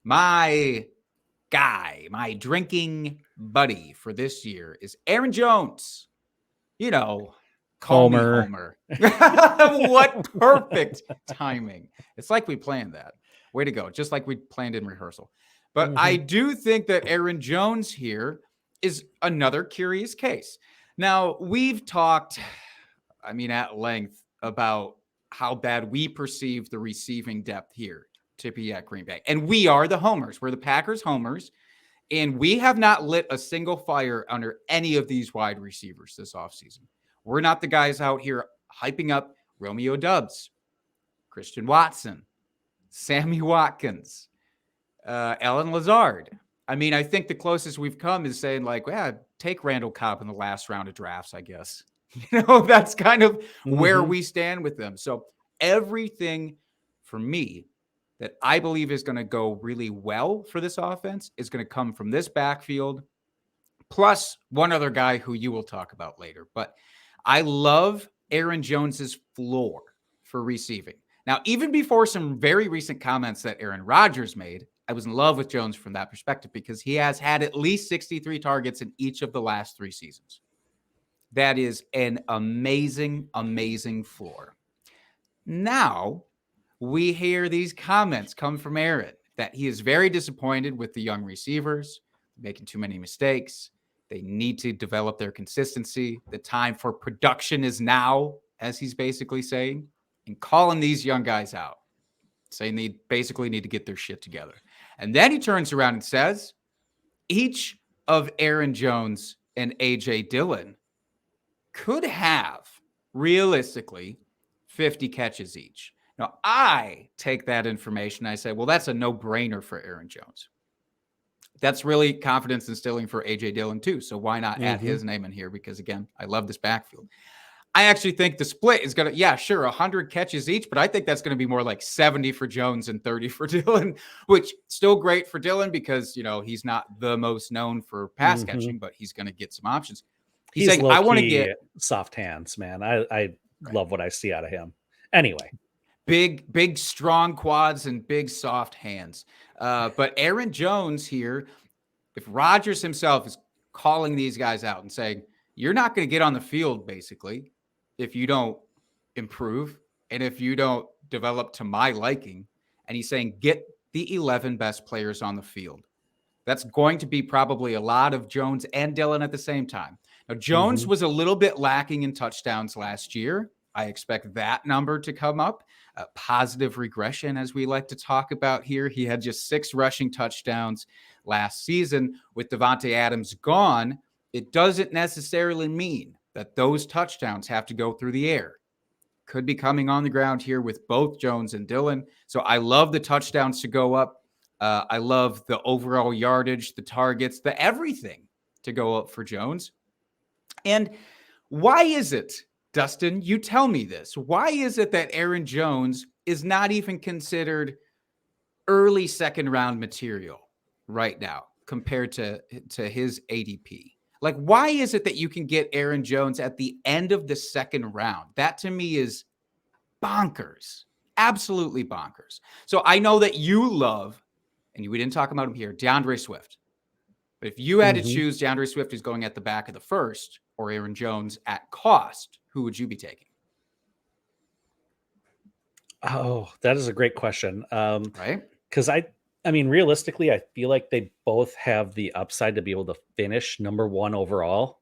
My guy, my drinking buddy for this year is Aaron Jones. You know, call me Homer. Homer. What perfect timing. It's like we planned that. Way to go. Just like we planned in rehearsal. But I do think that Aaron Jones here is another curious case. Now, we've talked, at length about how bad we perceive the receiving depth here to be at Green Bay. And we are the homers. We're the Packers homers. And we have not lit a single fire under any of these wide receivers this offseason. We're not the guys out here hyping up Romeo Doubs, Christian Watson, Sammy Watkins, Alan Lazard. I think the closest we've come is saying, take Randall Cobb in the last round of drafts, I guess. That's kind of where we stand with them. So everything for me that I believe is going to go really well for this offense is going to come from this backfield, plus one other guy who you will talk about later. But I love Aaron Jones's floor for receiving. Now, even before some very recent comments that Aaron Rodgers made, I was in love with Jones from that perspective because he has had at least 63 targets in each of the last 3 seasons. That is an amazing, amazing floor. Now, we hear these comments come from Aaron that he is very disappointed with the young receivers, making too many mistakes. They need to develop their consistency. The time for production is now, as he's basically saying, and calling these young guys out, saying they basically need to get their shit together. And then he turns around and says, each of Aaron Jones and A.J. Dillon could have, realistically, 50 catches each. Now, I take that information and I say, well, that's a no-brainer for Aaron Jones. That's really confidence instilling for A.J. Dillon, too. So why not add his name in here? Because, again, I love this backfield. I actually think the split is going to, 100 catches each, but I think that's going to be more like 70 for Jones and 30 for Dillon, which still great for Dillon because, he's not the most known for pass catching, but he's going to get some options. He's saying, I want to get soft hands, man. I love what I see out of him. Anyway. Big, strong quads and big, soft hands. But Aaron Jones here, if Rodgers himself is calling these guys out and saying, you're not going to get on the field, basically, if you don't improve and if you don't develop to my liking, and he's saying, get the 11 best players on the field. That's going to be probably a lot of Jones and Dillon at the same time. Now, Jones was a little bit lacking in touchdowns last year. I expect that number to come up. Positive regression, as we like to talk about here. He had just 6 rushing touchdowns last season. With Davante Adams gone, it doesn't necessarily mean that those touchdowns have to go through the air. Could be coming on the ground here with both Jones and Dillon. So I love the touchdowns to go up. I love the overall yardage, the targets, the everything to go up for Jones. And why is it, Dustin, you tell me this. Why is it that Aaron Jones is not even considered early second round material right now compared to his ADP? Like, why is it that you can get Aaron Jones at the end of the second round? That to me is bonkers, absolutely bonkers. So I know that you love, and we didn't talk about him here, DeAndre Swift. But if you had to choose DeAndre Swift who's going at the back of the first or Aaron Jones at cost, who would you be taking? Oh, that is a great question. Right? Because realistically, I feel like they both have the upside to be able to finish number 1 overall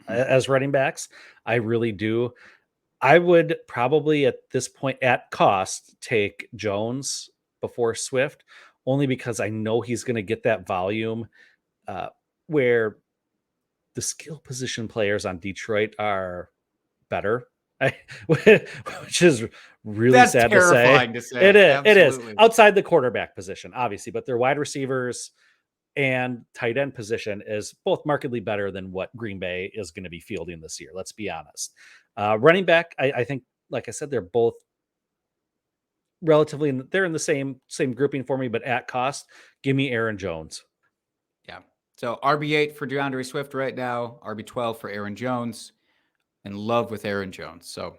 as running backs. I really do. I would probably at this point at cost take Jones before Swift, only because I know he's going to get that volume where the skill position players on Detroit are better. Which is really sad to say. It is outside the quarterback position, obviously, but their wide receivers and tight end position is both markedly better than what Green Bay is going to be fielding this year. Let's be honest. Running back, I think, like I said, they're both relatively, they're in the same grouping for me, but at cost, give me Aaron Jones. Yeah. So RB8 for DeAndre Swift right now, RB12 for Aaron Jones. In love with Aaron Jones. So